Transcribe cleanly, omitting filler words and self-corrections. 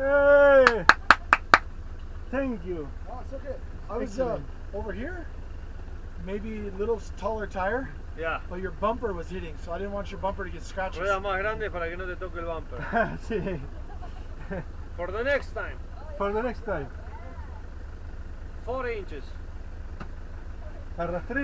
Hey! Thank you. Oh, it's okay. I was Excellent. over here. Maybe a little taller tire. Yeah. But your bumper was hitting, so I didn't want your bumper to get scratches. Ruedas más grandes para que no te toque el bumper. Sí. For the next time, For the next time. 4 inches. Arrastré